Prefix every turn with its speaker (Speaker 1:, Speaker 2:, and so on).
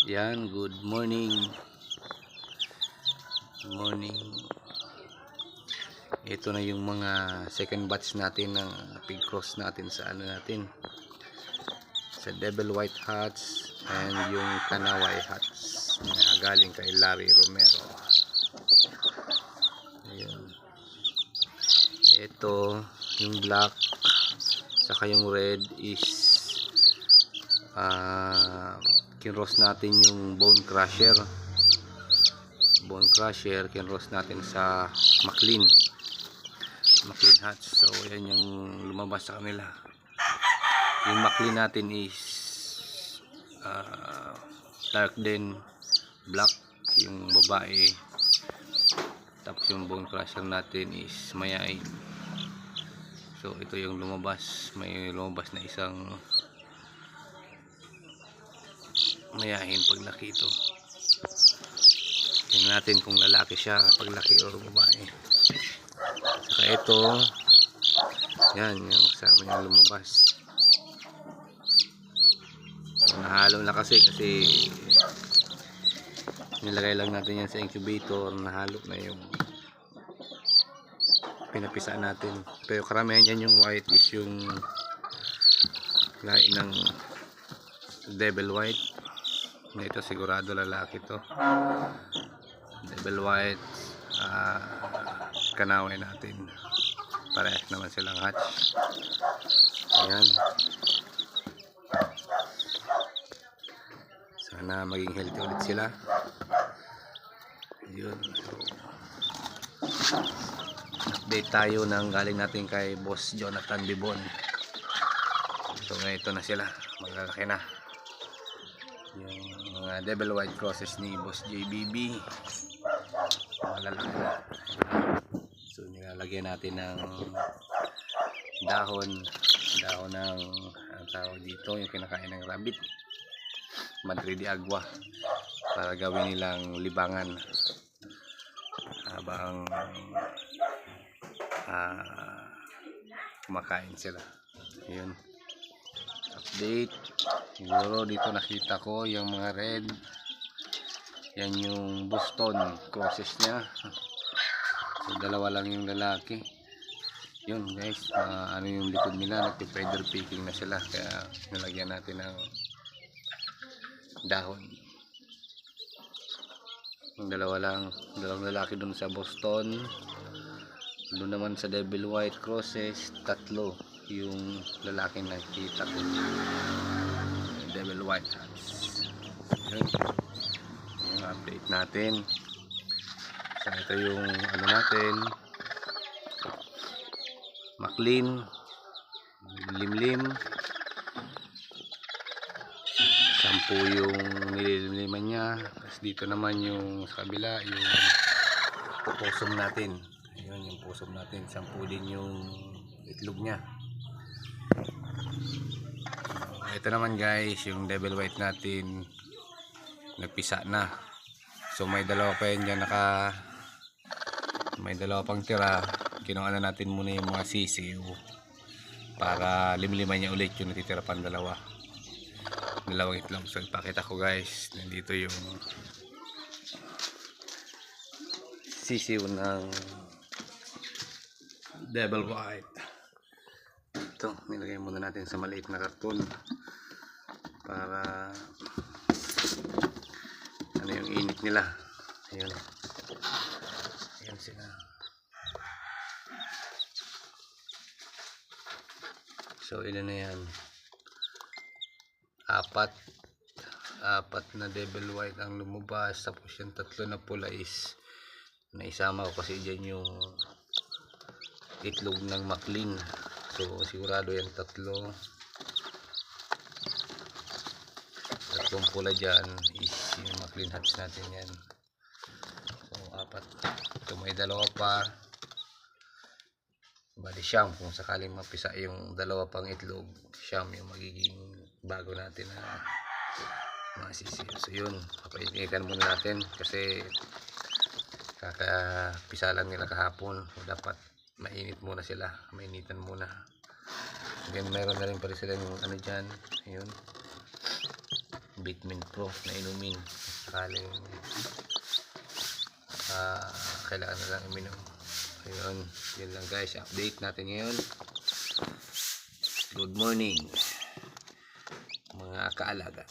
Speaker 1: Yan, good morning. Good morning. Ito na yung mga second batch natin ng pig cross natin sa natin. Sa Devil White Hats and yung Kanaway Hats na galing kay Larry Romero. Ayun. Ito, yung black saka yung red is kinross natin yung Bone Crusher. Kinross natin sa Maclean Hats. So yan yung lumabas sa kanila. Yung Maclean natin is dark din black yung babae, tapos yung Bone Crusher natin is mayain. So ito yung lumabas, may lumabas na isang mayahin paglaki ito. Tingnan natin kung lalaki siya paglaki o babae. Saka ito, yan yung kasama niya lumabas. So, nahalo na kasi nilagay lang natin yan sa incubator, nahalo na yung pinapisa natin. Pero karamihan yan yung white is yung lahi ng Devil White. Ito sigurado lalaki to. Devil White, Kanaway natin. Parehas naman silang hatch. Ayan. Sana maging healthy ulit sila. Yun. So, update tayo ng galing natin kay Boss Jonathan Bibon. So ito na sila, maglalaki na yung mga Devil White crosses ni Boss JBB, malalaki na. So nilalagyan natin ng dahon ng ang tawag dito, yung kinakain ng rabbit, Madre de Agua, para gawin nilang libangan habang kumakain sila. Yun, update. Siguro dito nakita ko yung mga red, yan yung Boston crosses nya. So dalawa lang yung lalaki. Yun guys, ano yung likod nila, nagpe-feather picking na sila, kaya nilagyan natin ng dahon. Yung dalawang lalaki dun sa Boston. Doon naman sa Devil White crosses, tatlo yung lalaki na nakita ko. Devil White Hats. Yun yung update natin. So ito yung natin, Maclean, limlim, 10 yung nililimliman niya. Tapos dito naman yung sa kabila, yung possum natin. Ayun yung possum natin, 10 din yung itlog niya. Ito naman guys, yung Devil White natin nagpisa na. So may dalawa pa yan dyan, may dalawa pang tira. Kinuha na natin muna yung mga sisiw para limliman niya ulit yung natitira pang dalawang itlog. So ipakita ko guys, nandito yung sisiw ng Devil White. Ito, nilagay muna natin sa maliit na karton para yung init nila. Ayun, ayan sila. So ilan na yan, apat na Devil White ang lumabas, tapos yung tatlo na pula is naisama ko kasi dyan yung itlog ng Maclean. So sigurado yan tatlong pula dyan is yung Maclean Hats natin yan. So apat. So may dalawa pa, bali siyam. Kung sakaling mapisa yung dalawa pang itlog, siyam yung magiging bago natin na masisiyo. So yun, papainitan muna natin kasi kakapisa lang nila kahapon. So dapat mainit muna sila, mainitan muna. Again, meron na rin pala sila yung dyan. Ayun, Vitamin Pro na inumin. Sakaling kailangan na lang uminom. Ayun, yun lang guys, update natin ngayon. Good morning mga kaalaga.